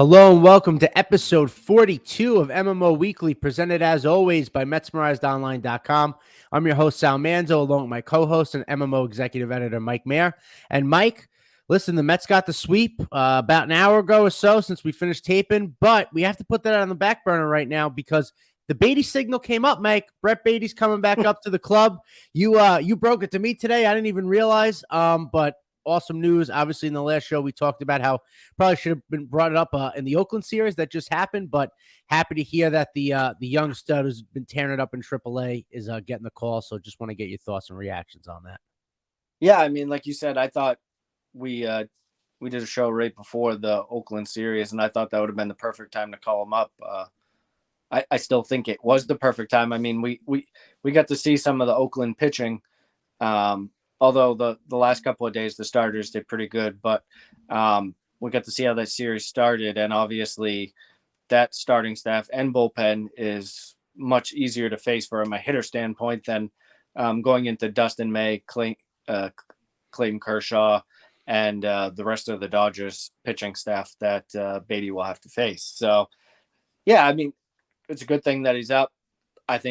Hello and welcome to episode 42 of MMO Weekly, presented as always by MetsmerizedOnline.com. I'm your host, Sal Manzo, along with my co-host and MMO executive editor, Mike Mayer. And Mike, listen, the Mets got the sweep about an hour ago or so since we finished taping, but we have to put that on the back burner right now because the Baty signal came up, Mike. Brett Baty's coming back up to the club. You broke it to me today. I didn't even realize, but awesome news. Obviously, in the last show, we talked about how probably should have been brought up in the Oakland series that just happened, but happy to hear that the young stud who's been tearing it up in AAA is getting the call. So just want to get your thoughts and reactions on that. Yeah, I mean, like you said, I thought we did a show right before the Oakland series, and I thought that would have been the perfect time to call him up. I still think it was the perfect time. I mean, we got to see some of the Oakland pitching. Although the last couple of days, the starters did pretty good, but we got to see how that series started. And obviously that starting staff and bullpen is much easier to face from a hitter standpoint than going into Dustin May, Clayton Kershaw, and the rest of the Dodgers pitching staff that Baty will have to face. So, yeah, I mean, it's a good thing that he's up. I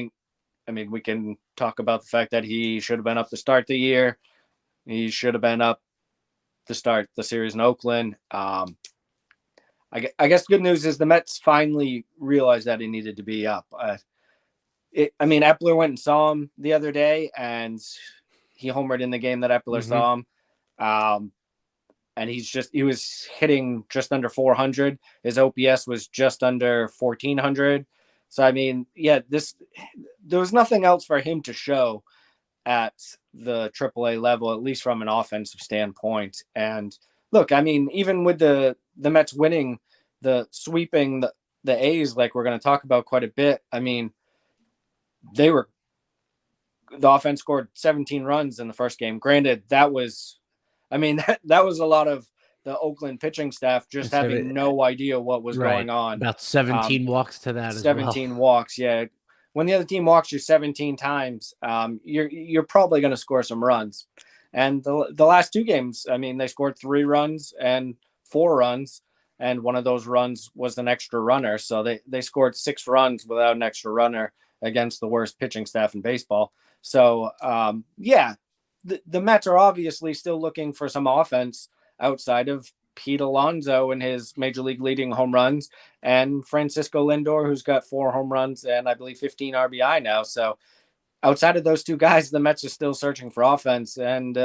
mean, we can talk about the fact that he should have been up to start the year. He should have been up to start the series in Oakland. I guess the good news is the Mets finally realized that he needed to be up. Epler went and saw him the other day, and he homered in the game that Epler saw him. And he was hitting just under 400. His OPS was just under 1,400. So, I mean, yeah, there was nothing else for him to show at the AAA level, at least from an offensive standpoint. And look, I mean, even with the Mets winning, sweeping the A's, like we're going to talk about quite a bit. I mean, the offense scored 17 runs in the first game. Granted, that was a lot of the Oakland pitching staff just having no idea what was going on. About 17 walks to that as well. 17 walks, yeah. When the other team walks you 17 times, you're probably going to score some runs. And the last two games, I mean, they scored 3 runs and 4 runs, and one of those runs was an extra runner. So they scored 6 runs without an extra runner against the worst pitching staff in baseball. So, yeah, the Mets are obviously still looking for some offense outside of Pete Alonso and his major league leading home runs, and Francisco Lindor, who's got 4 home runs and I believe 15 RBI now. So outside of those two guys, the Mets are still searching for offense. And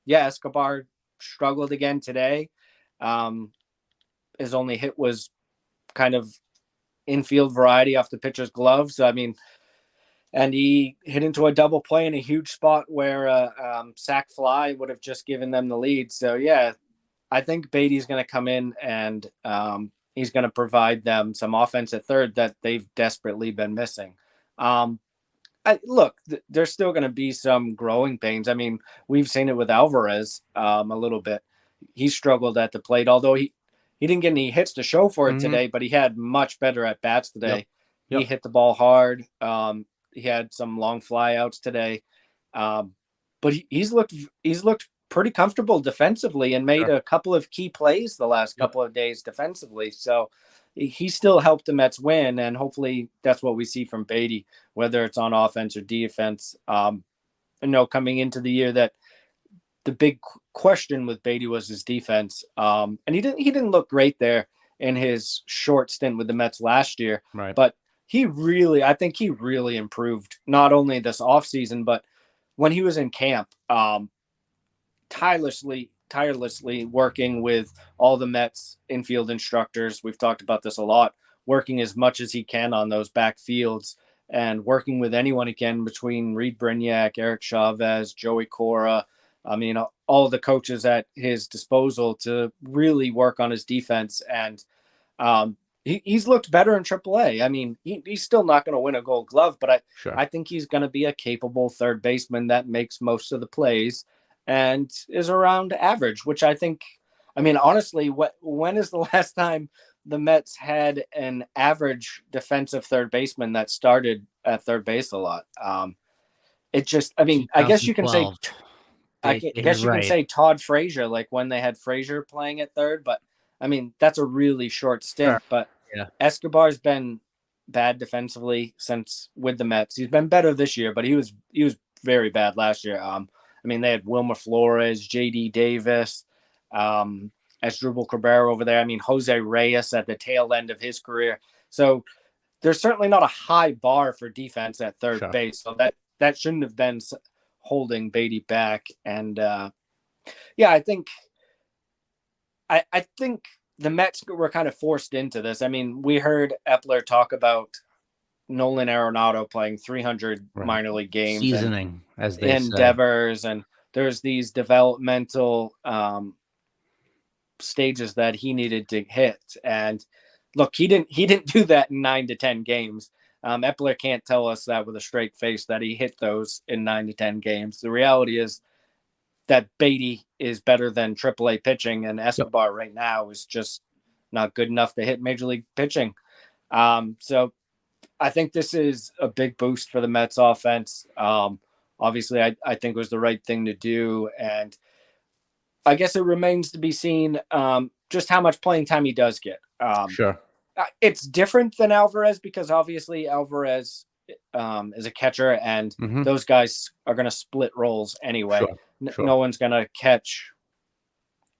Escobar struggled again today. His only hit was kind of infield variety off the pitcher's glove. So, I mean, and he hit into a double play in a huge spot where sac fly would have just given them the lead. So, yeah, I think Baty's going to come in and he's going to provide them some offense at third that they've desperately been missing. There's still going to be some growing pains. I mean, we've seen it with Alvarez a little bit. He struggled at the plate, although he didn't get any hits to show for it today, but he had much better at bats today. Yep. He hit the ball hard. He had some long flyouts today, but he's looked pretty comfortable defensively and made a couple of key plays the last couple of days defensively. So he still helped the Mets win, and hopefully that's what we see from Baty, whether it's on offense or defense. Coming into the year that the big question with Baty was his defense, and he didn't look great there in his short stint with the Mets last year. Right. But I think he really improved not only this offseason, but when he was in camp, tirelessly working with all the Mets infield instructors. We've talked about this a lot, working as much as he can on those back fields and working with anyone he can between Reed Brignac, Eric Chavez, Joey Cora. I mean, all the coaches at his disposal to really work on his defense. And he's looked better in AAA. I mean, he's still not going to win a Gold Glove, but I think he's going to be a capable third baseman that makes most of the plays and is around average, which I think, I mean, honestly, when is the last time the Mets had an average defensive third baseman that started at third base a lot? I guess you can say, can say Todd Frazier, like when they had Frazier playing at third, but I mean, that's a really short stint, Sure. but Yeah. Escobar's been bad defensively since with the Mets. He's been better this year, but he was very bad last year. I mean, they had Wilmer Flores, J.D. Davis, Asdrubal Cabrera over there. I mean, Jose Reyes at the tail end of his career. So there's certainly not a high bar for defense at third Sure. base. So that shouldn't have been holding Baty back. And yeah, I think the Mets were kind of forced into this. I mean, we heard Epler talk about Nolan Arenado playing 300 Right. minor league games, Seasoning, as they say. endeavors, and there's these developmental stages that he needed to hit. And look, he didn't do that in 9 to 10 games. Epler can't tell us that with a straight face that he hit those in 9 to 10 games. The reality is that Baty is better than AAA pitching, and Escobar right now is just not good enough to hit major league pitching. So I think this is a big boost for the Mets offense. Obviously, I think it was the right thing to do. And I guess it remains to be seen just how much playing time he does get. Sure. It's different than Alvarez because obviously Alvarez is a catcher, and those guys are going to split roles anyway. Sure. No one's going to catch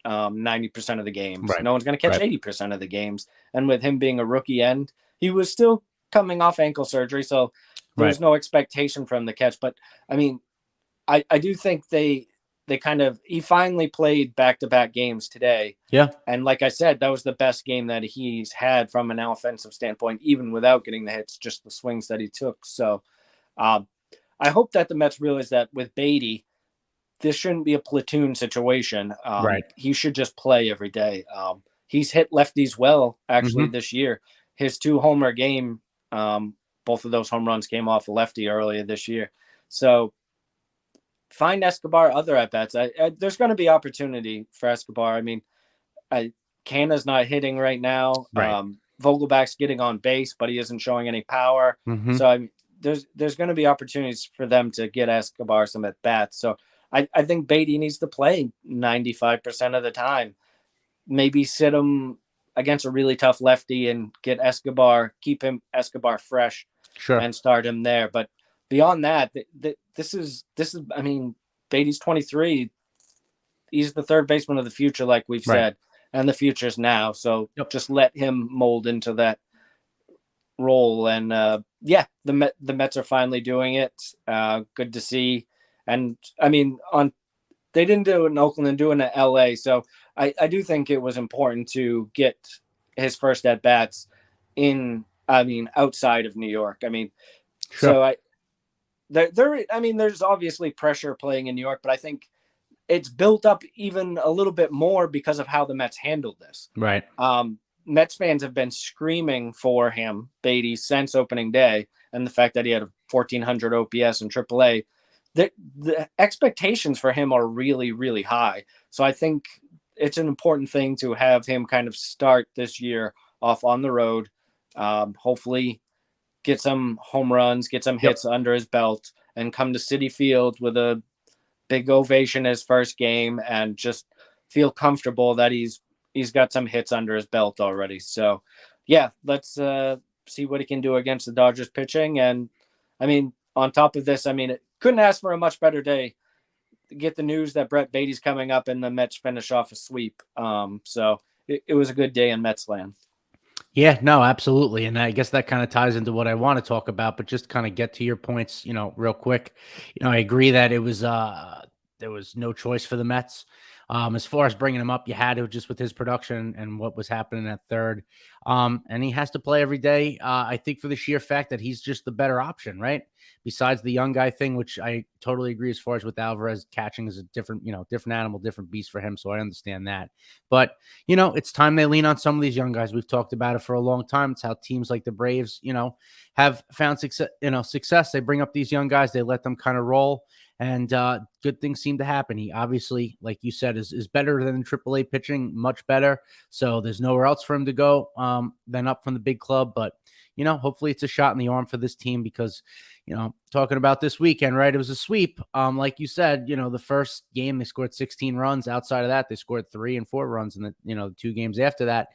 90% of the games. Right. No one's going to catch 80% of the games. And with him being a rookie end, he was still coming off ankle surgery, so there was no expectation from the catch. But I mean, I do think he finally played back-to-back games today. Yeah. And like I said, that was the best game that he's had from an offensive standpoint, even without getting the hits, just the swings that he took. So I hope that the Mets realize that with Baty, this shouldn't be a platoon situation. He should just play every day. He's hit lefties well, actually, this year. His 2-homer game, both of those home runs came off a lefty earlier this year. So find Escobar other at-bats. There's going to be opportunity for Escobar. I mean, Canna's not hitting right now. Vogelback's getting on base, but he isn't showing any power. So there's going to be opportunities for them to get Escobar some at-bats. So I think Baty needs to play 95% of the time. Maybe sit him against a really tough lefty and get keep Escobar fresh and start him there. But beyond that, this is, I mean, Baty's 23. He's the third baseman of the future, like we've said, and the future's now. So just let him mold into that role. And the Mets are finally doing it. Good to see. And I mean, they didn't do it in Oakland and do it in LA. So I do think it was important to get his first at bats outside of New York. I mean, so there's obviously pressure playing in New York, but I think it's built up even a little bit more because of how the Mets handled this. Right. Mets fans have been screaming for him, Baty, since opening day, and the fact that he had a 1,400 OPS in AAA. The expectations for him are really, really high. So I think it's an important thing to have him kind of start this year off on the road. Hopefully get some home runs, get some hits under his belt, and come to Citi Field with a big ovation his first game and just feel comfortable that he's got some hits under his belt already. So yeah, let's see what he can do against the Dodgers pitching. And I mean, on top of this, I mean, it couldn't ask for a much better day to get the news that Brett Baty's coming up and the Mets finish off a sweep. So it was a good day in Mets land. Yeah, no, absolutely. And I guess that kind of ties into what I want to talk about, but just kind of get to your points, real quick. I agree that it was, there was no choice for the Mets. As far as bringing him up, you had to, just with his production and what was happening at third. And he has to play every day. I think for the sheer fact that he's just the better option, right? Besides the young guy thing, which I totally agree as far as with Alvarez, catching is a different, different animal, different beast for him. So I understand that. But, it's time they lean on some of these young guys. We've talked about it for a long time. It's how teams like the Braves, have found success. They bring up these young guys. They let them kind of roll. And good things seem to happen. He obviously, like you said, is better than AAA pitching, much better. So there's nowhere else for him to go than up from the big club. But, hopefully it's a shot in the arm for this team because, talking about this weekend, right? It was a sweep. Like you said, the first game they scored 16 runs. Outside of that, they scored 3 and 4 runs in the 2 games after that.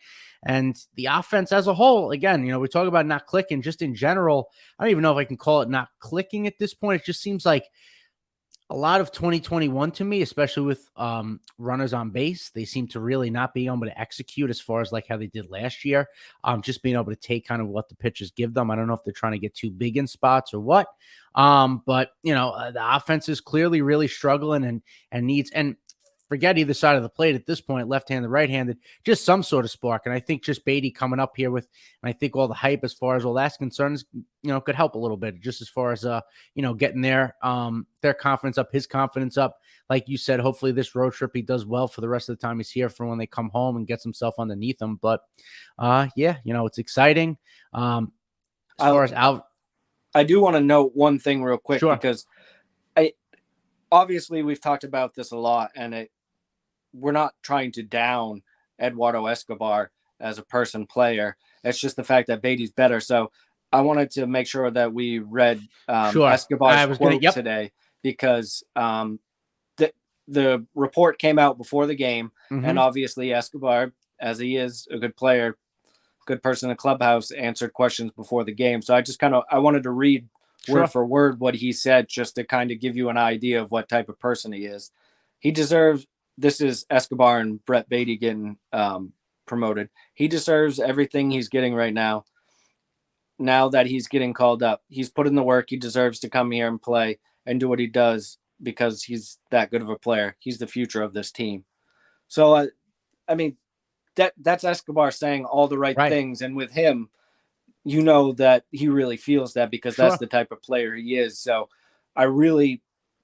And the offense as a whole, again, we talk about not clicking just in general. I don't even know if I can call it not clicking at this point. It just seems like a lot of 2021 to me, especially with runners on base, they seem to really not be able to execute as far as like how they did last year. Just being able to take kind of what the pitchers give them. I don't know if they're trying to get too big in spots or what. But the offense is clearly really struggling and needs, and forget either side of the plate at this point, left-handed, right-handed, just some sort of spark. And I think just Baty coming up here with, and I think all the hype as far as all that's concerned, could help a little bit just as far as, getting their confidence up, his confidence up. Like you said, hopefully this road trip, he does well for the rest of the time he's here for when they come home and gets himself underneath them. But it's exciting. As far as out, I do want to note one thing real quick, sure, because obviously we've talked about this a lot, and we're not trying to down Eduardo Escobar as a person player. It's just the fact that Baty's better. So I wanted to make sure that we read Escobar's quote today, because the report came out before the game, and obviously Escobar, as he is a good player, good person in the clubhouse, answered questions before the game. So I wanted to read word for word what he said, just to kind of give you an idea of what type of person he is. He deserves, this is Escobar and Brett Baty getting promoted. He deserves everything he's getting right now. Now that he's getting called up, he's put in the work. He deserves to come here and play and do what he does because he's that good of a player. He's the future of this team. So, that's Escobar saying all the right things. And with him, that he really feels that, because that's the type of player he is. So I really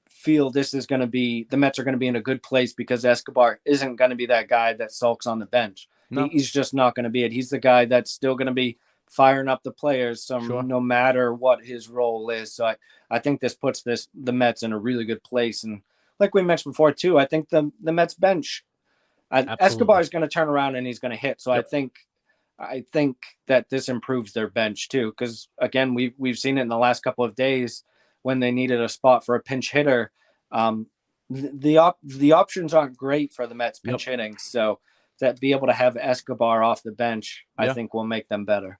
feel this is going to be, the Mets are going to be in a good place, because Escobar isn't going to be that guy that sulks on the bench. No. He's just not going to be it. He's the guy that's still going to be firing up the players no matter what his role is. So I think this puts the Mets in a really good place. And like we mentioned before too, I think the Mets bench, Escobar is going to turn around and he's going to hit. So I think that this improves their bench too, because again, we've seen it in the last couple of days when they needed a spot for a pinch hitter. The options aren't great for the Mets pinch hitting, so that be able to have Escobar off the bench, I think will make them better.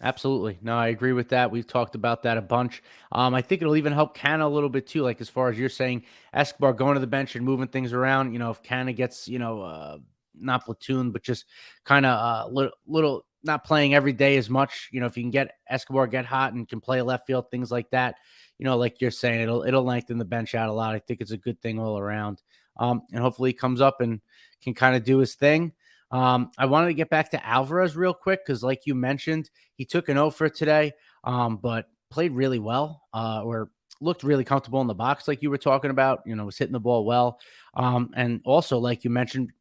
Absolutely. No, I agree with that. We've talked about that a bunch. I think it'll even help Canna a little bit too. Like as far as you're saying, Escobar going to the bench and moving things around. If Canna gets, not platoon, but just kind of little not playing every day as much. If you can get Escobar get hot and can play left field, things like that. Like you're saying, it'll lengthen the bench out a lot. I think it's a good thing all around. And hopefully he comes up and can kind of do his thing. I wanted to get back to Alvarez real quick, because like you mentioned, he took an 0 for today, but played really well, or looked really comfortable in the box, like you were talking about, was hitting the ball well. And also, like you mentioned,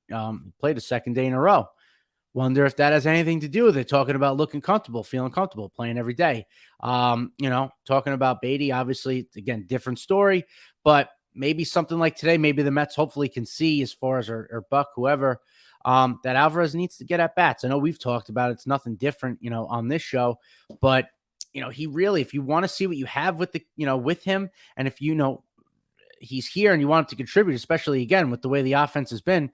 played a second day in a row. Wonder if that has anything to do with it, talking about looking comfortable, feeling comfortable, playing every day. Talking about Baty, obviously, again, different story, but maybe something like today, maybe the Mets hopefully can see as far as or Buck, whoever, that Alvarez needs to get at bats. I know we've talked about it. It's nothing different, on this show, but he really, if you want to see what you have with with him, and if he's here and you want him to contribute, especially again with the way the offense has been,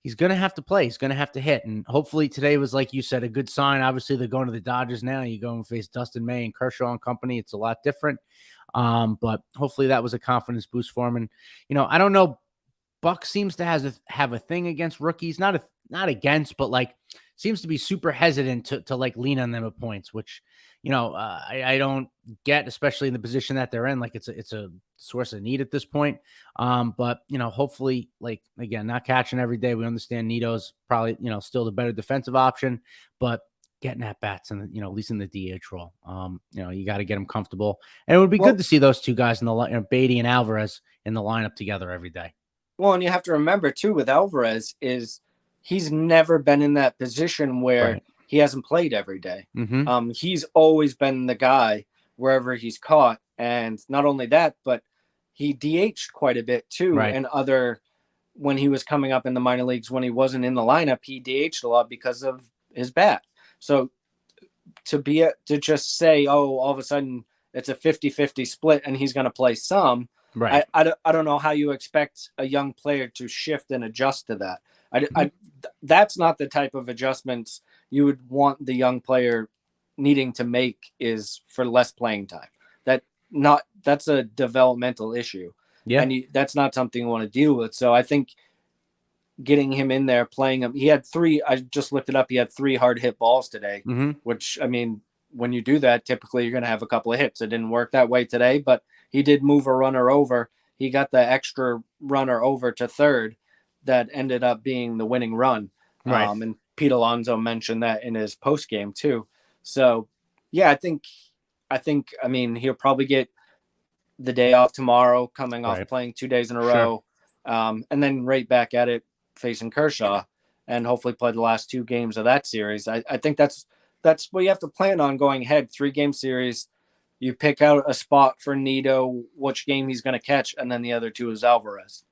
he's going to have to play. He's going to have to hit. And hopefully today was, like you said, a good sign. Obviously, they're going to the Dodgers now. You go and face Dustin May and Kershaw and company. It's a lot different. But hopefully that was a confidence boost for him. And, I don't know. Buck seems to have a thing against rookies. Not against, but like seems to be super hesitant to like lean on them at points, which, I don't get, especially in the position that they're in. Like it's a source of need at this point. But hopefully, like again, not catching every day. We understand Nito's probably, still the better defensive option, but getting at bats and, at least in the DH role, you got to get them comfortable. And it would be good to see those two guys in the Baty and Alvarez in the lineup together every day. Well, and you have to remember too with Alvarez is he's never been in that position where he hasn't played every day. Mm-hmm. He's always been the guy wherever he's caught. And not only that, but he DH'd quite a bit too. Right. And when he was coming up in the minor leagues, when he wasn't in the lineup, he DH'd a lot because of his bat. So to just say, oh, all of a sudden it's a 50-50 split and he's going to play some. Right. I don't know how you expect a young player to shift and adjust to that. That's not the type of adjustments you would want the young player needing to make is for less playing time. That's a developmental issue. Yeah. And that's not something you want to deal with. So I think getting him in there, playing him, he had 3, I just looked it up. He had 3 hard hit balls today, which, I mean, when you do that, typically you're going to have a couple of hits. It didn't work that way today, but he did move a runner over. He got the extra runner over to third that ended up being the winning run. Right. And Pete Alonso mentioned that in his post game too. So yeah, I mean, he'll probably get the day off tomorrow, coming off playing 2 days in a row, and then right back at it facing Kershaw, and hopefully play the last 2 games of that series. I think that's what you have to plan on going ahead. 3-game series. You pick out a spot for Nido, which game he's going to catch, and then the other 2 is Alvarez.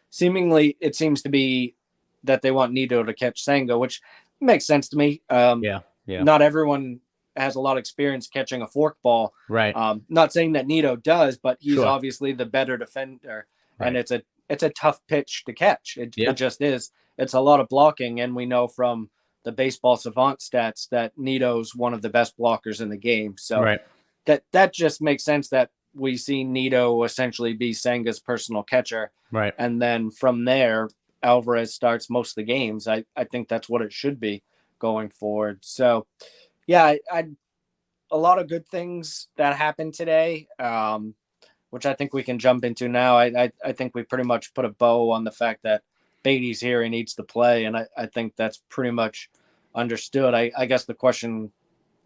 Seemingly, it seems to be that they want Nido to catch Senga, which makes sense to me. Not everyone has a lot of experience catching a forkball. Right. Not saying that Nido does, but he's obviously the better defender, and it's a tough pitch to catch. It just is. It's a lot of blocking, and we know from the baseball savant stats that Nido's one of the best blockers in the game. So that just makes sense that we see Nido essentially be Senga's personal catcher. Right. And then from there, Alvarez starts most of the games. I think that's what it should be going forward. So yeah, a lot of good things that happened today, which I think we can jump into now. I think we pretty much put a bow on the fact that Baty's here and needs to play, and I think that's pretty much understood. I guess the question,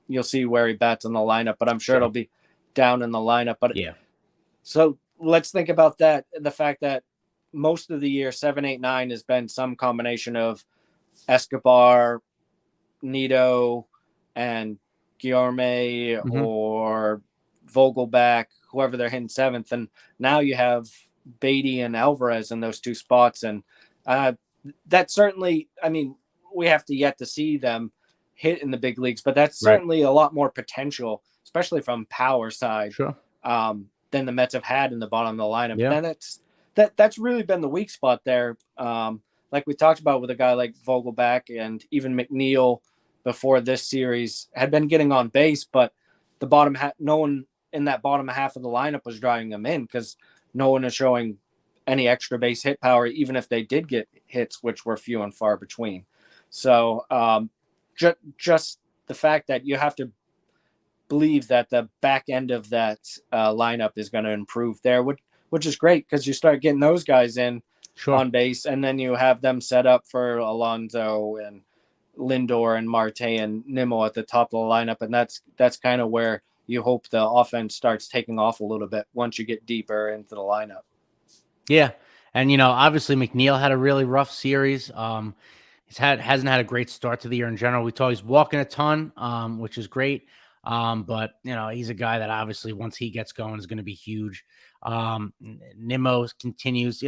you'll see where he bats in the lineup, but I'm sure it'll be down in the lineup. But so let's think about that. The fact that most of the year, 7, 8, 9 has been some combination of Escobar, Nido, and Guillorme or Vogelback, whoever they're hitting 7th. And now you have Baty and Alvarez in those 2 spots. And that certainly, I mean, we have to yet to see them hit in the big leagues, but that's certainly a lot more potential, especially from power side, than the Mets have had in the bottom of the lineup. And that's really been the weak spot there. Like we talked about with a guy like Vogelback and even McNeil before this series had been getting on base, but the bottom no one in that bottom half of the lineup was driving them in because no one is showing any extra base hit power, even if they did get hits, which were few and far between. So just the fact that you have to believe that the back end of that lineup is going to improve there, which is great because you start getting those guys in on base, and then you have them set up for Alonso and Lindor and Marte and Nimmo at the top of the lineup. And that's kind of where you hope the offense starts taking off a little bit once you get deeper into the lineup. Yeah. And, obviously McNeil had a really rough series. Hasn't had a great start to the year in general. We thought he's walking a ton, which is great. But he's a guy that obviously once he gets going is going to be huge. Nimmo continues,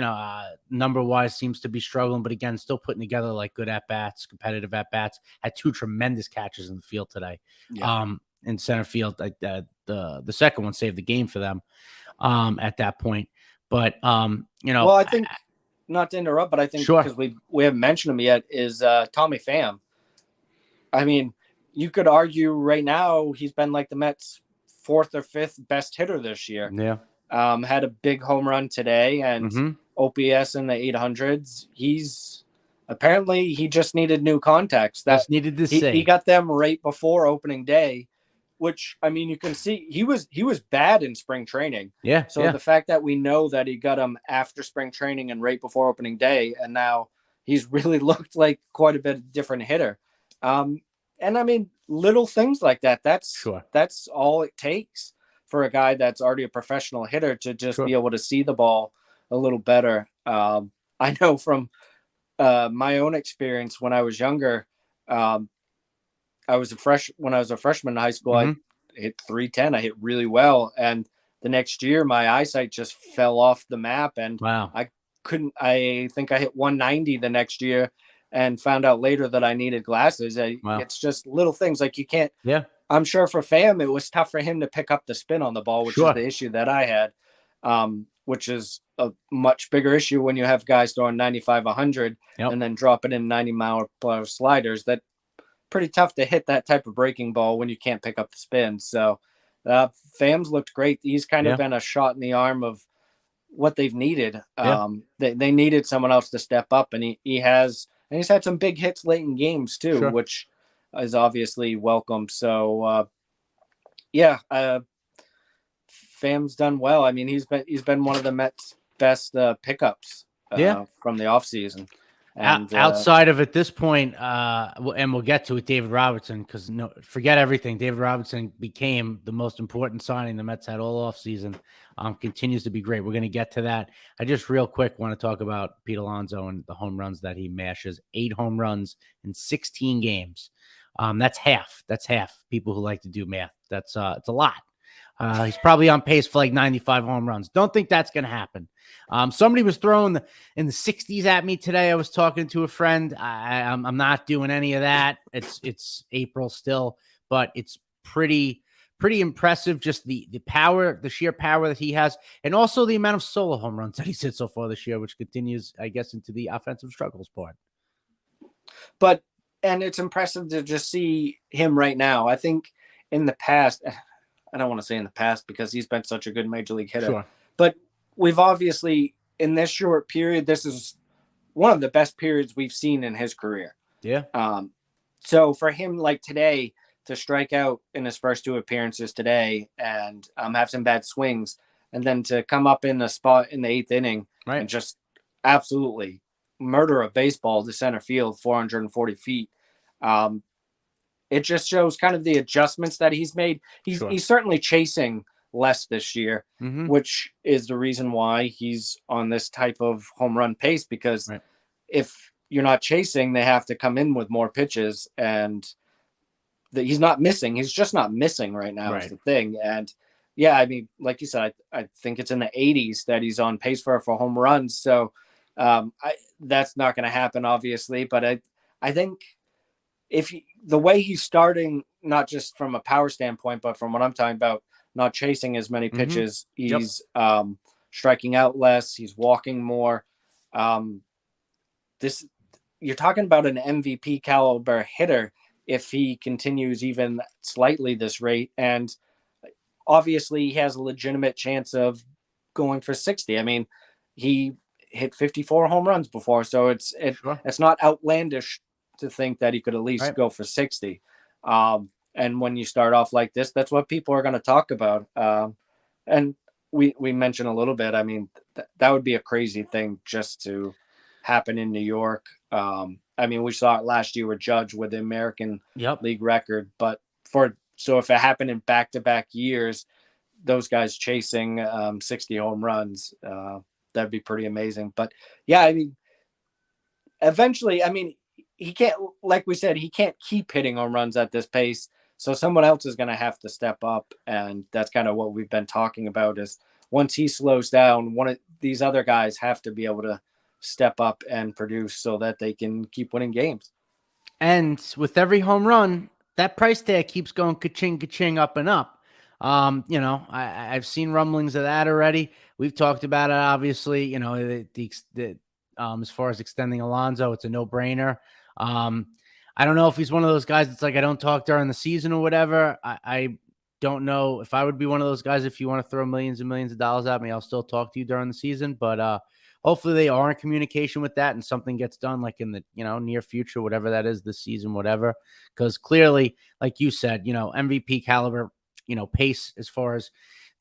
number wise seems to be struggling, but again, still putting together like good at bats, competitive at bats. Had 2 tremendous catches in the field today. In center field, the second one saved the game for them at that point. But well, I think, not to interrupt, but I think because we haven't mentioned him yet is Tommy Pham. I mean, you could argue right now he's been like the Mets' 4th or 5th best hitter this year. Yeah. Had a big home run today and OPS in the 800s. He just needed new contacts. He got them right before opening day, which, I mean, you can see he was bad in spring training. Yeah. So the fact that we know that he got him after spring training and right before opening day, and now he's really looked like quite a bit different hitter. And I mean, little things like that. That's all it takes for a guy that's already a professional hitter to just be able to see the ball a little better. I know from my own experience when I was younger, when I was a freshman in high school, I hit 310. I hit really well. And the next year, my eyesight just fell off the map. And I think I hit 190 the next year and found out later that I needed glasses. It's just little things like you can't. Yeah. I'm sure for Pham, it was tough for him to pick up the spin on the ball, which is Sure. the issue that I had, which is a much bigger issue when you have guys throwing 95, 100, Yep. and then dropping in 90-mile-per-hour sliders. That pretty tough to hit that type of breaking ball when you can't pick up the spin. So Pham's looked great. He's kind of been a shot in the arm of what they've needed. They needed someone else to step up, and he has, and he's had some big hits late in games too, Sure. which is obviously welcome. So Pham's done well. I mean, he's been one of the Mets' best pickups from the offseason. And outside of at this point, and we'll get to it, David Robertson, because forget everything. David Robertson became the most important signing the Mets had all offseason. Continues to be great. We're going to get to that. I just real quick want to talk about Pete Alonso and the home runs that he mashes. 8 home runs in 16 games. That's half. That's half. People who like to do math. It's a lot. He's probably on pace for like 95 home runs. Don't think that's going to happen. Somebody was throwing in the 60s at me today. I was talking to a friend. I'm not doing any of that. It's April still, but it's pretty impressive. Just the power, the sheer power that he has, and also the amount of solo home runs that he's hit so far this year, which continues, I guess, into the offensive struggles part. And it's impressive to just see him right now. I think in the past, I don't want to say in the past because he's been such a good major league hitter, sure, but we've obviously, in this short period, this is one of the best periods we've seen in his career. Yeah. So for him, like today, to strike out in his first 2 appearances today and have some bad swings, and then to come up in a spot in the 8th inning and just absolutely murder a baseball to center field, 440 feet. It just shows kind of the adjustments that he's made. He's certainly chasing less this year, which is the reason why he's on this type of home run pace, because if you're not chasing, they have to come in with more pitches, and he's not missing. He's just not missing right now is the thing. And yeah, I mean, like you said, I think it's in the 80s that he's on pace for home runs. So that's not going to happen, obviously. But I think the way he's starting, not just from a power standpoint, but from what I'm talking about, not chasing as many pitches, he's striking out less, he's walking more. You're talking about an MVP caliber hitter if he continues even slightly this rate, and obviously he has a legitimate chance of going for 60. I mean, he hit 54 home runs before, so it's not outlandish to think that he could at least go for 60. And when you start off like this, that's what people are going to talk about. And we mentioned a little bit, I mean, that would be a crazy thing just to happen in New York. I mean, we saw it last year with Judge with the American League record, but if it happened in back-to-back years, those guys chasing 60 home runs, that'd be pretty amazing. But yeah, I mean, eventually, I mean, he can't, like we said, he can't keep hitting home runs at this pace. So someone else is going to have to step up. And that's kind of what we've been talking about, is once he slows down, one of these other guys have to be able to step up and produce so that they can keep winning games. And with every home run, that price tag keeps going ka-ching, ka-ching, up and up. I've seen rumblings of that already. We've talked about it, obviously. As far as extending Alonso, it's a no-brainer. I don't know if he's one of those guys that's like, I don't talk during the season or whatever. I don't know if I would be one of those guys. If you want to throw millions and millions of dollars at me, I'll still talk to you during the season. But hopefully they are in communication with that and something gets done like in the near future, whatever that is, this season, whatever. Because clearly, like you said, MVP caliber, pace as far as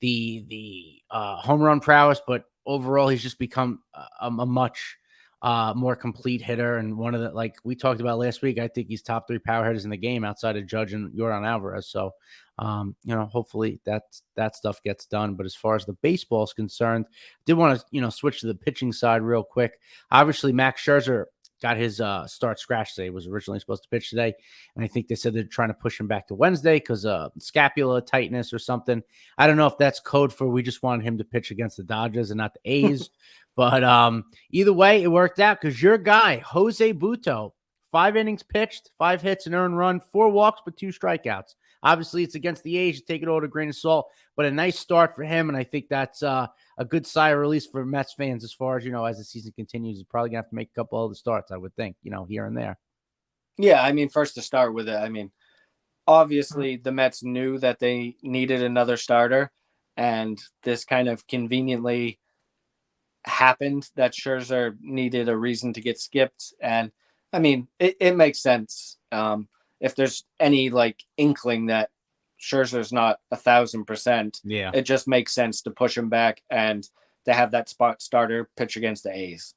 the home run prowess, but overall he's just become a much more complete hitter, and one of the, like we talked about last week, I think he's top 3 power hitters in the game outside of Judge and Yordan Alvarez. So, hopefully that stuff gets done. But as far as the baseball is concerned, I did want to switch to the pitching side real quick. Obviously, Max Scherzer got his start scratched today. He was originally supposed to pitch today, and I think they said they're trying to push him back to Wednesday because scapula tightness or something. I don't know if that's code for we just wanted him to pitch against the Dodgers and not the A's. But either way, it worked out because your guy, Jose Butto, 5 innings pitched, 5 hits, an earned run, 4 walks, but 2 strikeouts. Obviously, it's against the A's. You take it all with a grain of salt, but a nice start for him. And I think that's a good sigh of release for Mets fans as far as, as the season continues. He's probably going to have to make a couple other starts, I would think, here and there. Yeah, I mean, first to start with it, obviously the Mets knew that they needed another starter, and this kind of conveniently happened that Scherzer needed a reason to get skipped. And it makes sense. If there's any inkling that Scherzer's not 1,000%, yeah, it just makes sense to push him back and to have that spot starter pitch against the A's.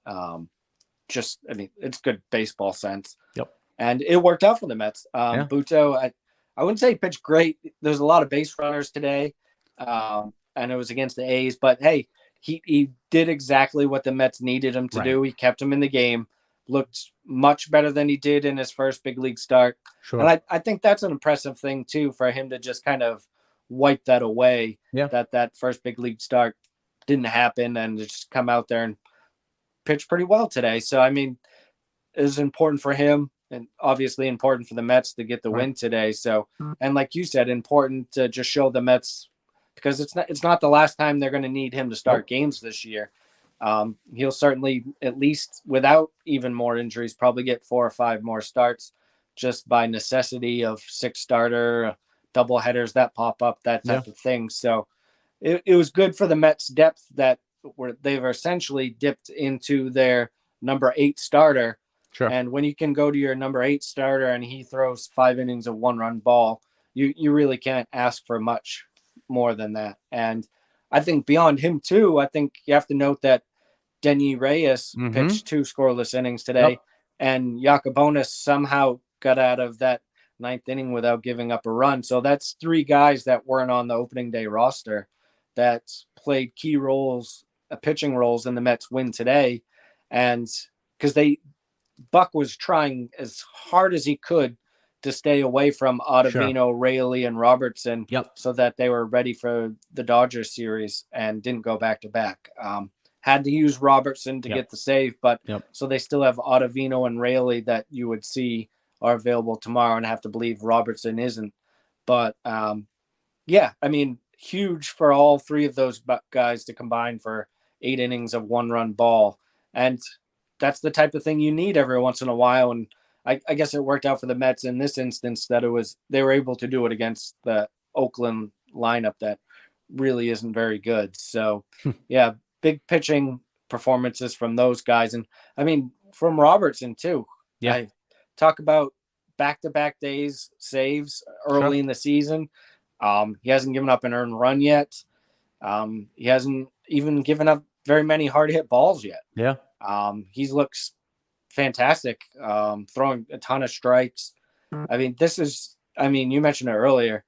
It's good baseball sense. Yep. And it worked out for the Mets. Buto, I wouldn't say he pitched great. There's a lot of base runners today, and it was against the A's. But hey, he did exactly what the Mets needed him to do. He kept him in the game. Looked much better than he did in his first big league start. Sure. And I think that's an impressive thing too, for him to just kind of wipe that away. Yeah. That first big league start didn't happen, and just come out there and pitch pretty well today. So it was important for him, and obviously important for the Mets to get the win today. So, and like you said, important to just show the Mets, because it's not the last time they're going to need him to start games this year. He'll certainly, at least without even more injuries, probably get 4 or 5 more starts just by necessity of 6-starter double headers that pop up, that type of thing. So it was good for the Mets depth that they've essentially dipped into their number 8 starter. Sure. And when you can go to your number 8 starter and he throws 5 innings of 1-run ball, you really can't ask for much more than that. And I think beyond him too, I think you have to note that Denny Reyes pitched 2 scoreless innings today, and Yacobonis somehow got out of that 9th inning without giving up a run. So that's 3 guys that weren't on the opening day roster that played key roles, pitching roles in the Mets win today. And because Buck was trying as hard as he could to stay away from Ottavino, Raley, and Robertson, so that they were ready for the Dodgers series and didn't go back to back. Had to use Robertson to get the save, but so they still have Ottavino and Raley that you would see are available tomorrow, and I have to believe Robertson isn't. But huge for all 3 of those guys to combine for 8 innings of 1-run ball. And that's the type of thing you need every once in a while. And I guess it worked out for the Mets in this instance that they were able to do it against the Oakland lineup that really isn't very good. So big pitching performances from those guys. And from Robertson too. I talk about back-to-back days saves early in the season. He hasn't given up an earned run yet. He hasn't even given up very many hard hit balls yet. Yeah. He looks fantastic, throwing a ton of strikes. You mentioned it earlier.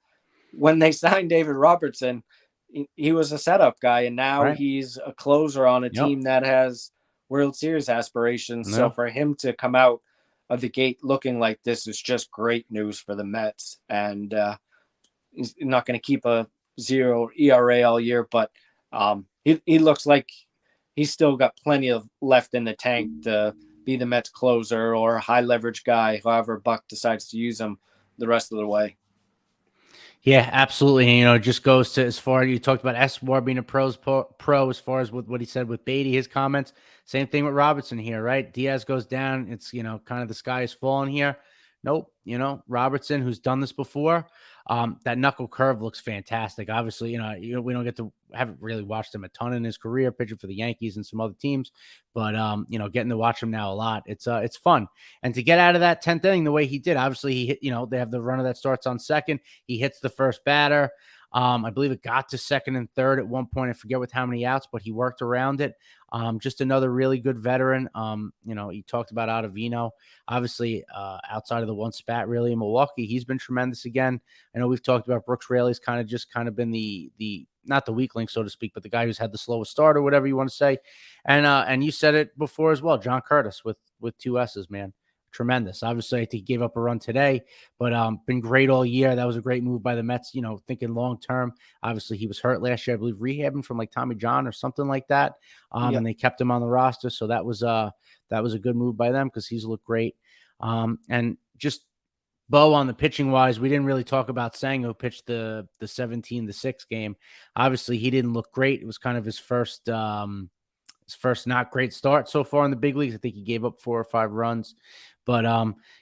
When they signed David Robertson, he was a setup guy, and now he's a closer on a team that has World Series aspirations. So for him to come out of the gate looking like this is just great news for the Mets. And he's not going to keep a 0 ERA all year, but he looks like he's still got plenty of left in the tank to be the Mets closer or high leverage guy, however Buck decides to use him the rest of the way. Yeah, absolutely. And, it just goes to as far as you talked about Escobar being a pro as far as with what he said with Baty, his comments. Same thing with Robertson here, right? Diaz goes down. It's, kind of the sky is falling here. Nope. Robertson, who's done this before, that knuckle curve looks fantastic. Obviously, we haven't really watched him a ton in his career, pitching for the Yankees and some other teams, but getting to watch him now a lot. It's fun. And to get out of that 10th inning the way he did, obviously he hit, they have the runner that starts on second. He hits the first batter. I believe it got to second and third at one point. I forget with how many outs, but he worked around it. Just another really good veteran. He talked about Ottavino, obviously, outside of the one spat really in Milwaukee, he's been tremendous again. I know we've talked about Brooks Raley's kind of been the not the weak link, so to speak, but the guy who's had the slowest start or whatever you want to say. And you said it before as well, John Curtis with 2 S's, man. Tremendous. Obviously, I think he gave up a run today, but been great all year. That was a great move by the Mets, thinking long term. Obviously, he was hurt last year, I believe, rehabbing from Tommy John or something like that. And they kept him on the roster. So that was a good move by them because he's looked great. And just Bo, on the pitching wise, we didn't really talk about Sang, who pitched the 17-6 game. Obviously, he didn't look great. It was kind of his first not great start so far in the big leagues. I think he gave up 4 or 5 runs, but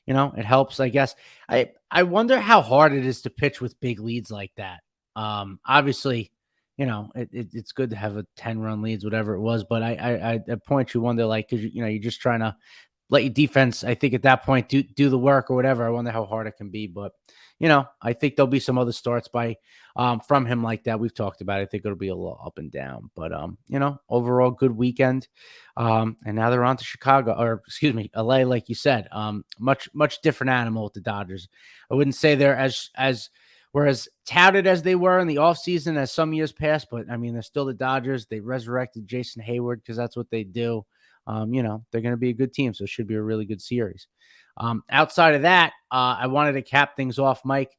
it helps, I guess. I wonder how hard it is to pitch with big leads like that. Obviously, it's good to have a 10-run leads, whatever it was, but I at points you wonder, like, because you're just trying to let your defense, I think, at that point do the work or whatever. I wonder how hard it can be, but I think there'll be some other starts from him like that. We've talked about it. I think it'll be a little up and down, but overall good weekend. And now they're on to Chicago, or excuse me, LA, like you said. Much different animal with the Dodgers. I wouldn't say they're as were as touted as they were in the offseason as some years past, but I mean, they're still the Dodgers. They resurrected Jason Hayward because that's what they do. They're going to be a good team, so it should be a really good series. Outside of that, I wanted to cap things off, Mike.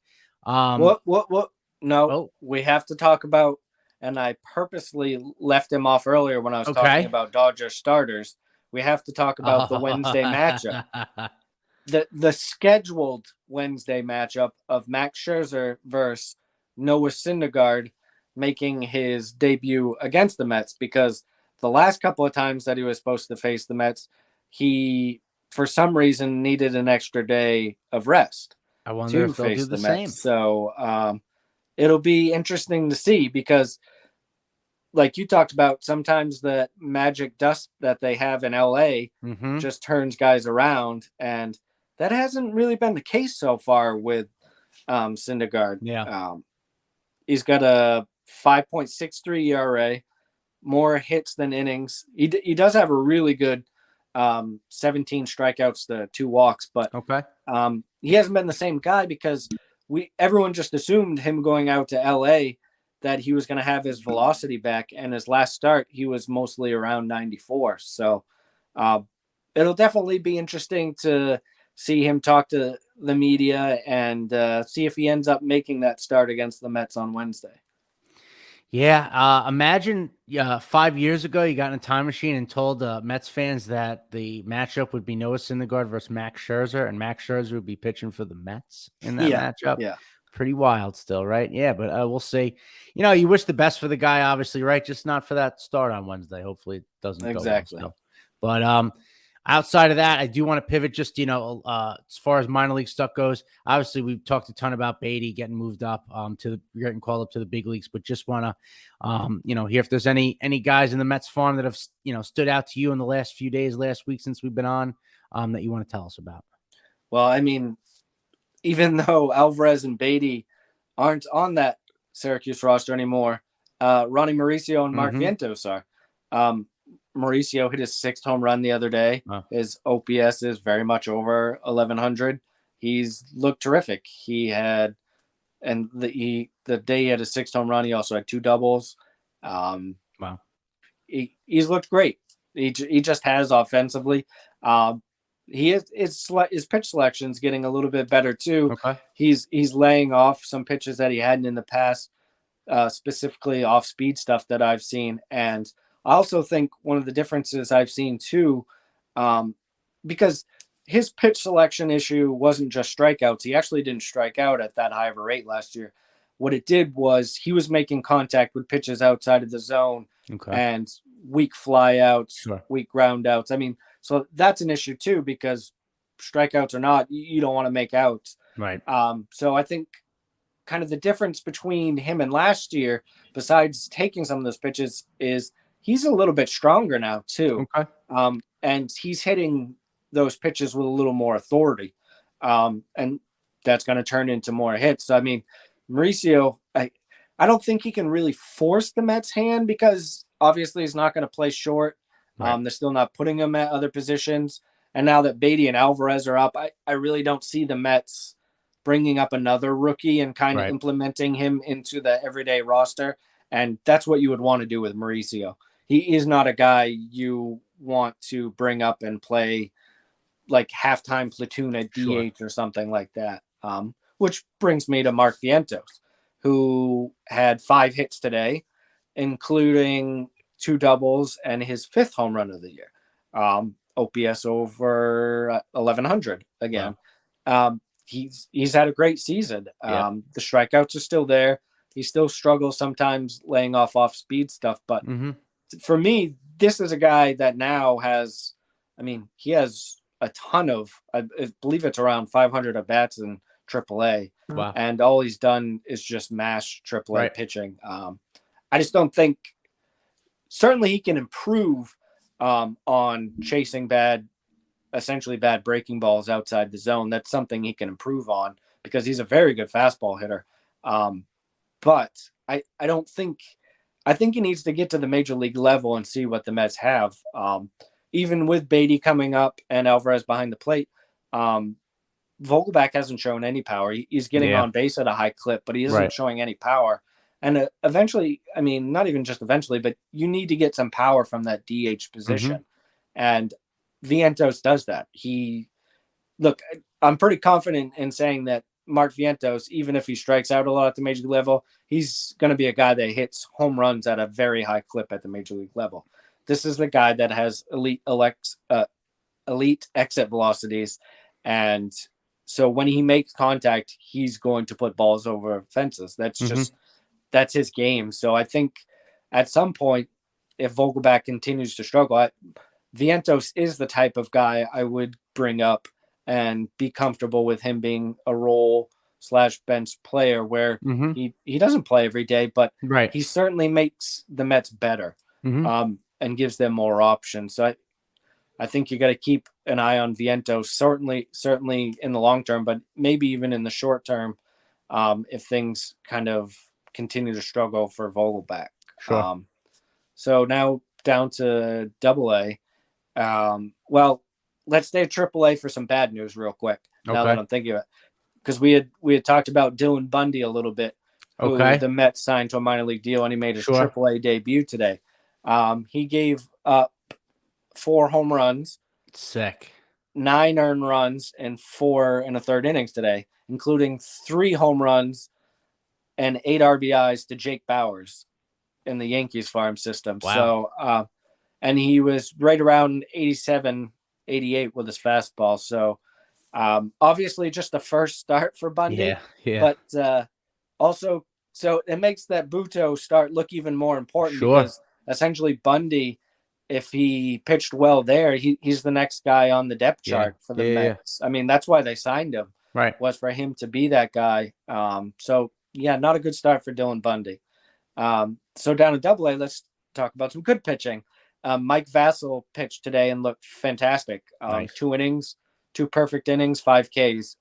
What? No, we have to talk about, and I purposely left him off earlier when I was talking about Dodger starters. We have to talk about the Wednesday matchup. The scheduled Wednesday matchup of Max Scherzer versus Noah Syndergaard making his debut against the Mets, because the last couple of times that he was supposed to face the Mets, he, for some reason, needed an extra day of rest. I wonder if they'll do the same. So it'll be interesting to see, because, like you talked about, sometimes the magic dust that they have in LA just turns guys around, and that hasn't really been the case so far with Syndergaard. Yeah. He's got a 5.63 ERA, more hits than innings. He does have a really good 17 strikeouts to 2 walks, but he hasn't been the same guy, because everyone just assumed him going out to LA that he was going to have his velocity back, and his last start he was mostly around 94. So it'll definitely be interesting to see him talk to the media and see if he ends up making that start against the Mets on Wednesday. Yeah, imagine 5 years ago you got in a time machine and told Mets fans that the matchup would be Noah Syndergaard versus Max Scherzer, and Max Scherzer would be pitching for the Mets in that matchup. Yeah, pretty wild still, right? Yeah, but we'll see. You wish the best for the guy, obviously, right? Just not for that start on Wednesday. Hopefully it doesn't go well still. But outside of that, I do want to pivot just, as far as minor league stuff goes. Obviously, we've talked a ton about Baty getting moved up getting called up to the big leagues, but just want to, hear if there's any guys in the Mets farm that have, stood out to you in the last few days, last week since we've been on, that you want to tell us about. Well, I mean, even though Alvarez and Baty aren't on that Syracuse roster anymore, Ronnie Mauricio and Mark Vientos are. Mauricio hit his 6th home run the other day. His OPS is very much over 1,100. He's looked terrific. He had, and the day he had his 6th home run, he also had 2 doubles. Wow. He's looked great. He just has offensively. His pitch selection's getting a little bit better too. He's laying off some pitches that he hadn't in the past, specifically off speed stuff that I've seen. And I also think one of the differences I've seen too, because his pitch selection issue wasn't just strikeouts. He actually didn't strike out at that high of a rate last year. What it did was he was making contact with pitches outside of the zone and weak flyouts, weak ground outs. I mean, so that's an issue too, because strikeouts or not, you don't want to make outs. Right. So I think kind of the difference between him and last year, besides taking some of those pitches, is he's a little bit stronger now too. And he's hitting those pitches with a little more authority. And that's going to turn into more hits. So, I mean, Mauricio, I don't think he can really force the Mets' hand, because obviously he's not going to play short. They're still not putting him at other positions. And now that Baty and Alvarez are up, I really don't see the Mets bringing up another rookie and kind of implementing him into the everyday roster. And that's what you would want to do with Mauricio. He is not a guy you want to bring up and play like halftime platoon at DH or something like that. Which brings me to Mark Vientos, who had 5 hits today, including 2 doubles and his 5th home run of the year. OPS over 1,100 again. he's had a great season. Yeah. The strikeouts are still there. He still struggles sometimes laying off speed stuff. But for me, this is a guy that now has, I mean, he has a ton of, I believe it's around 500 at bats in AAA. Wow. And all he's done is just mash AAA pitching. I just don't think, certainly he can improve on chasing essentially bad breaking balls outside the zone. That's something he can improve on because he's a very good fastball hitter. But I don't think, I think he needs to get to the major league level and see what the Mets have. Even with Baty coming up and Alvarez behind the plate, Vogelback hasn't shown any power. He's getting on base at a high clip, but he isn't showing any power. And eventually, I mean, not even just eventually, but you need to get some power from that DH position. And Vientos does that. Look, I'm pretty confident in saying that Mark Vientos, even if he strikes out a lot at the major league level, he's going to be a guy that hits home runs at a very high clip at the major league level. This is the guy that has elite exit velocities. And so when he makes contact, he's going to put balls over fences. That's just, that's his game. So I think at some point, if Vogelback continues to struggle, Vientos is the type of guy I would bring up and be comfortable with him being a role/bench player where he doesn't play every day, but he certainly makes the Mets better and gives them more options. So I think you got to keep an eye on Vientos, certainly in the long term, but maybe even in the short term, if things kind of continue to struggle for Vogelback. Sure. So now down to AA. Well, let's stay at AAA for some bad news real quick. Now that I'm thinking of it, because we had talked about Dylan Bundy a little bit. Who the Mets signed to a minor league deal, and he made his AAA debut today. He gave up 4 home runs, 9 earned runs, and 4 and a third innings today, including 3 home runs and 8 RBIs to Jake Bauers in the Yankees farm system. Wow. So, and he was right around 87, 88 with his fastball. So, obviously just the first start for Bundy. But also, so it makes that Buto start look even more important because essentially Bundy, if he pitched well there, he's the next guy on the depth chart for the Mets. I mean, that's why they signed him. Was for him to be that guy. So yeah, not a good start for Dylan Bundy. So down to AA, let's talk about some good pitching. Mike Vasil pitched today and looked fantastic. 2 innings, 2 perfect innings, 5 Ks.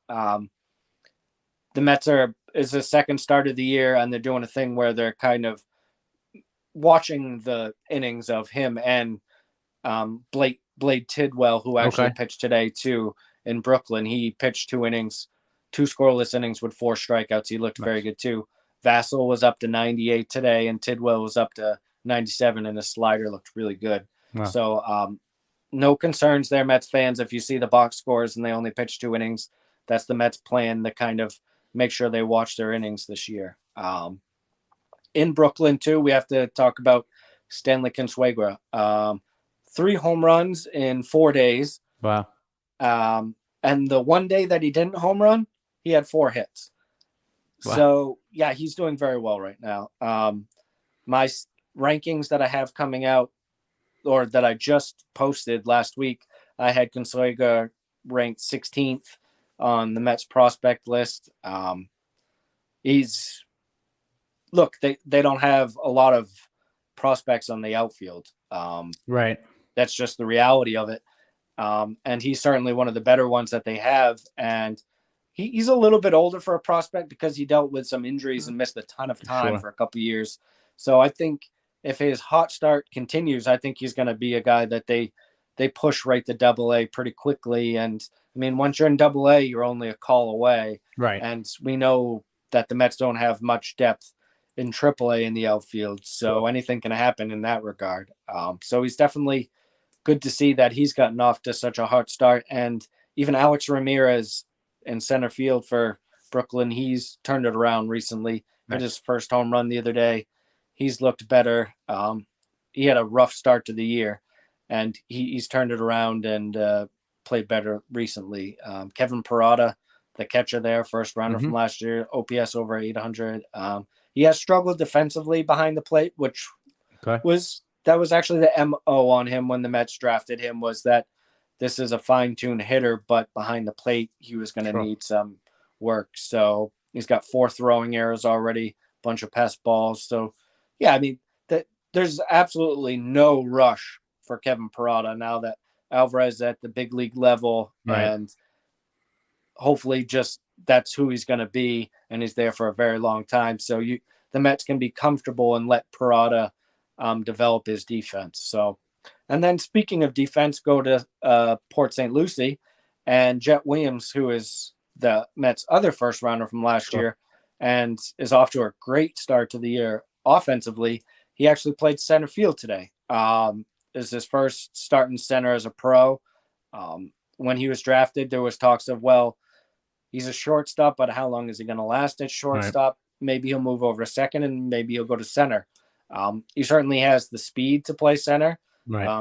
The Mets is the second start of the year, and they're doing a thing where they're kind of watching the innings of him and Blade Tidwell, who actually pitched today too in Brooklyn. He pitched 2 innings, 2 scoreless innings with 4 strikeouts. He looked very good too. Vasil was up to 98 today, and Tidwell was up to 97, and his slider looked really good. So no concerns there, Mets fans. If you see the box scores and they only pitch 2 innings, that's the Mets plan to kind of make sure they watch their innings this year. In Brooklyn too, we have to talk about Stanley Consuegra. 3 home runs in 4 days. Wow. And the one day that he didn't home run, he had 4 hits. Wow. So yeah, he's doing very well right now. My rankings that I have coming out, or that I just posted last week, I had Consuegra ranked 16th on the Mets prospect list. They don't have a lot of prospects on the outfield. That's just the reality of it. And he's certainly one of the better ones that they have. And he's a little bit older for a prospect because he dealt with some injuries and missed a ton of time for a couple of years. So I think if his hot start continues, I think he's going to be a guy that they push right to AA pretty quickly. And I mean, once you're in AA, you're only a call away. And we know that the Mets don't have much depth in AAA in the outfield. So anything can happen in that regard. So he's definitely good to see that he's gotten off to such a hot start. And even Alex Ramirez in center field for Brooklyn, he's turned it around recently. Hit his first home run the other day. He's looked better. He had a rough start to the year, and he's turned it around and played better recently. Kevin Parada, the catcher there, first rounder from last year, OPS over 800. He has struggled defensively behind the plate, which was actually the MO on him when the Mets drafted him, was that this is a fine-tuned hitter, but behind the plate, he was going to need some work. So he's got 4 throwing errors already, bunch of pass balls. So, yeah, I mean, there's absolutely no rush for Kevin Parada now that Alvarez is at the big league level, and hopefully just that's who he's going to be, and he's there for a very long time. So the Mets can be comfortable and let Parada develop his defense. So, and then speaking of defense, go to Port St. Lucie, and Jet Williams, who is the Mets' other first rounder from last year and is off to a great start to the year offensively. He actually played center field today. Is his first starting center as a pro. When he was drafted, there was talks of, well, he's a shortstop, but how long is he going to last at shortstop? Maybe he'll move over to second, and maybe he'll go to center. He certainly has the speed to play center.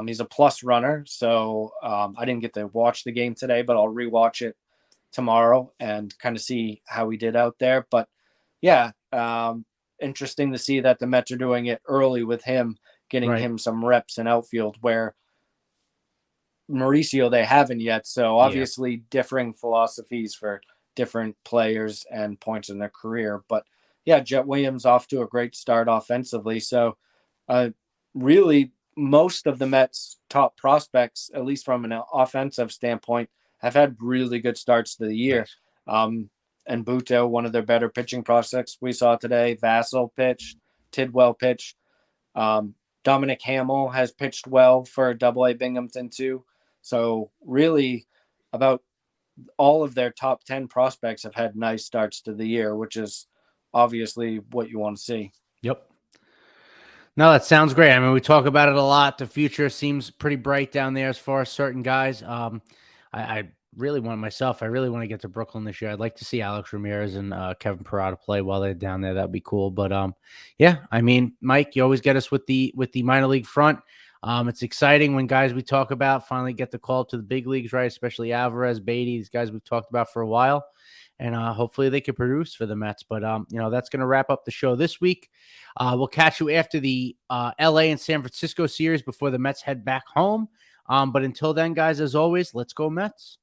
He's a plus runner. So I didn't get to watch the game today, but I'll rewatch it tomorrow and kind of see how he did out there. But yeah, interesting to see that the Mets are doing it early with him, getting him some reps in outfield, where Mauricio, they haven't yet. So obviously differing philosophies for different players and points in their career. But yeah, Jet Williams off to a great start offensively. So really most of the Mets' top prospects, at least from an offensive standpoint, have had really good starts to the year. And Buto, one of their better pitching prospects we saw today. Vassell pitched, Tidwell pitched. Dominic Hamill has pitched well for Double-A Binghamton too. So really about all of their top 10 prospects have had nice starts to the year, which is obviously what you want to see. Yep. No, that sounds great. I mean, we talk about it a lot. The future seems pretty bright down there as far as certain guys. I really want to get to Brooklyn this year. I'd like to see Alex Ramirez and Kevin Parada play while they're down there. That'd be cool. But yeah, I mean, Mike, you always get us with the minor league front. It's exciting when guys we talk about finally get the call to the big leagues, right? Especially Alvarez, Baty, these guys we've talked about for a while. And hopefully they can produce for the Mets. But, that's going to wrap up the show this week. We'll catch you after the LA and San Francisco series before the Mets head back home. But until then, guys, as always, let's go Mets.